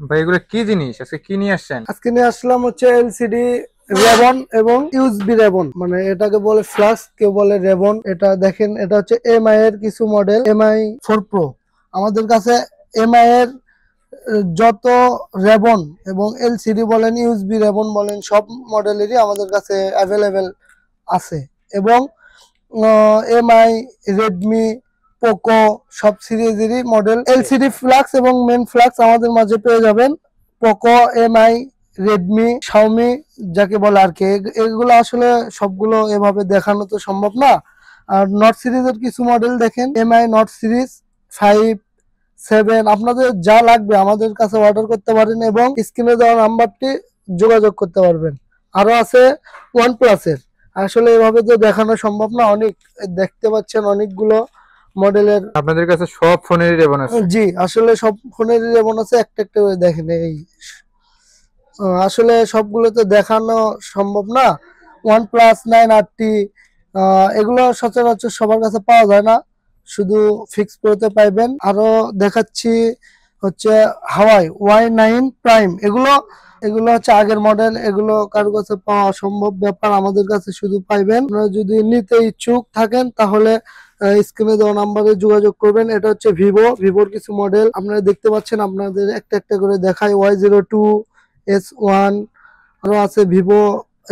ভাই এগুলো কি জিনিস, আজকে কি নিয়ে আসছেন? আজকে নিয়ে আসলাম হচ্ছে এলসিডি রেবন এবং ইউএসবি রেবন, মানে এটাকে বলে ফ্লাক্স, কেউ বলে রেবন। এটা দেখেন, এটা হচ্ছে এমআই এর কিছু মডেল, MI 4 Pro। আমাদের কাছে এমআই এর যত রেবন এবং এলসিডি বলেন, ইউএসবি রেবন বলেন, সব মডেলেরই আমাদের কাছে অ্যাভেলেবেল আছে। এবং এমআই, রেডমি, পোকো সব সিরিজেরই মডেল এলসিডি ফ্লাক্স এবং মেন ফ্লাক্স আমাদের মাঝে পেয়ে যাবেন। পোকো, এমআই, রেডমি, শাওমি যাকে বলে আর কি, এগুলো আসলে সবগুলো এভাবে দেখানো তো সম্ভব না। আর নট সিরিজের কিছু মডেল দেখেন, এমআই নট সিরিজ 5, 7, আপনাদের যা লাগবে আমাদের কাছে অর্ডার করতে পারেন এবং স্ক্রিনে দেওয়া নাম্বারটি যোগাযোগ করতে পারবেন। আরো আছে ওয়ান প্লাসের, আসলে এভাবে তো দেখানো সম্ভব না, অনেক দেখতে পাচ্ছেন অনেকগুলো মডেলের। আপনাদের কাছে সব ফোনেরই রেবন আছে? জি, আসলে সব ফোনেরই যেমন আছে, একটা একটা করে দেখেন এই। আসলে সবগুলো তো দেখানো সম্ভব না। OnePlus 9 RT এগুলো সচরাচর সবার কাছে পাওয়া যায় না, শুধু ফিক্স প্রোতে পাইবেন। আরো দেখাচ্ছি হচ্ছে হাওয়াই Y9 প্রাইম, এগুলো এগুলো হচ্ছে আগের মডেল, এগুলো কারো কাছে পাওয়া অসম্ভব ব্যাপার, আমাদের কাছে শুধু পাইবেন। আপনারা যদি নিতে ইচ্ছুক থাকেন তাহলে স্ক্রিনে দেওয়া নাম্বারে যোগাযোগ করবেন। এটা হচ্ছে ভিভোর কিছু মডেল আপনারা দেখতে পাচ্ছেন, আপনাদের একটা একটা করে দেখায়। Y02, S1, আরো আছে ভিভো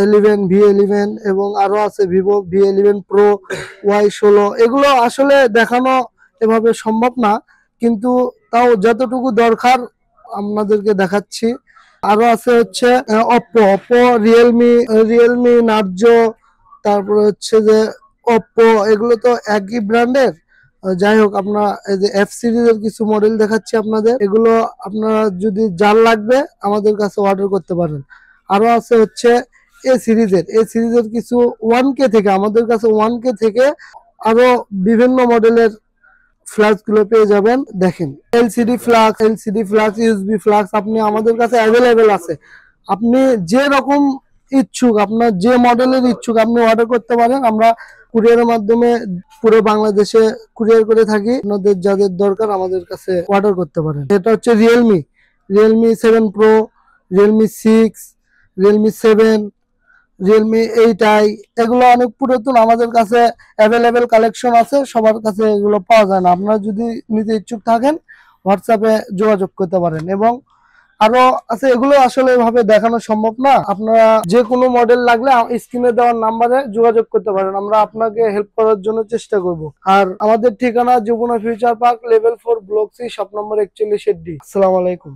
11 V11 এবং আরো আছে ভিভো V11 Pro, Y16। এগুলো আসলে দেখানো এভাবে সম্ভব না, কিন্তু তাও যতটুকু দরকার আপনাদেরকে দেখাচ্ছি। আরো আছে হচ্ছে ওপ্পো, রিয়েলমি নার্জো, তারপরে হচ্ছে যে ওপ্পো, এগুলো তো একই ব্র্যান্ডের। যাই হোক, আপনার এই যে এফ সিরিজের কিছু মডেল দেখাচ্ছি আপনাদের, এগুলো আপনারা যদি যার লাগবে আমাদের কাছে অর্ডার করতে পারেন। আরো আছে হচ্ছে এ সিরিজের কিছু 1K থেকে, আমাদের কাছে 1K থেকে আরো বিভিন্ন মডেলের ফ্লাক্স গুলো পেয়ে যাবেন। দেখেন, এলসিডি ফ্লাক্স, ইউএসবি ফ্লাক্স আপনি আমাদের কাছে অ্যাভেলেবেল আছে। আপনি যে রকম ইচ্ছুক, আপনার যে মডেলের ইচ্ছুক আপনি অর্ডার করতে পারেন। আমরা কুরিয়ারের মাধ্যমে পুরো বাংলাদেশে কুরিয়ার করে থাকি। আপনাদের যাদের দরকার আমাদের কাছে অর্ডার করতে পারেন। এটা হচ্ছে Realme 7 Pro, Realme 6, Realme 7, Realme 8i, এগুলো অনেক পুরাতন, আমাদের কাছে অ্যাভেলেবেল কালেকশন আছে, সবার কাছে এগুলো পাওয়া যায় না। আপনারা যদি নিতে ইচ্ছুক থাকেন হোয়াটসঅ্যাপে যোগাযোগ করতে পারেন। এবং আরো আছে, এগুলো আসলে এভাবে দেখানো সম্ভব না। আপনারা যে কোনো মডেল লাগলে স্ক্রিনে দেওয়ার নাম্বারে যোগাযোগ করতে পারেন, আমরা আপনাকে হেল্প করার জন্য চেষ্টা করব। আর আমাদের ঠিকানা Jamuna future park, level 4, block C, shop number 41D। আসসালামু আলাইকুম।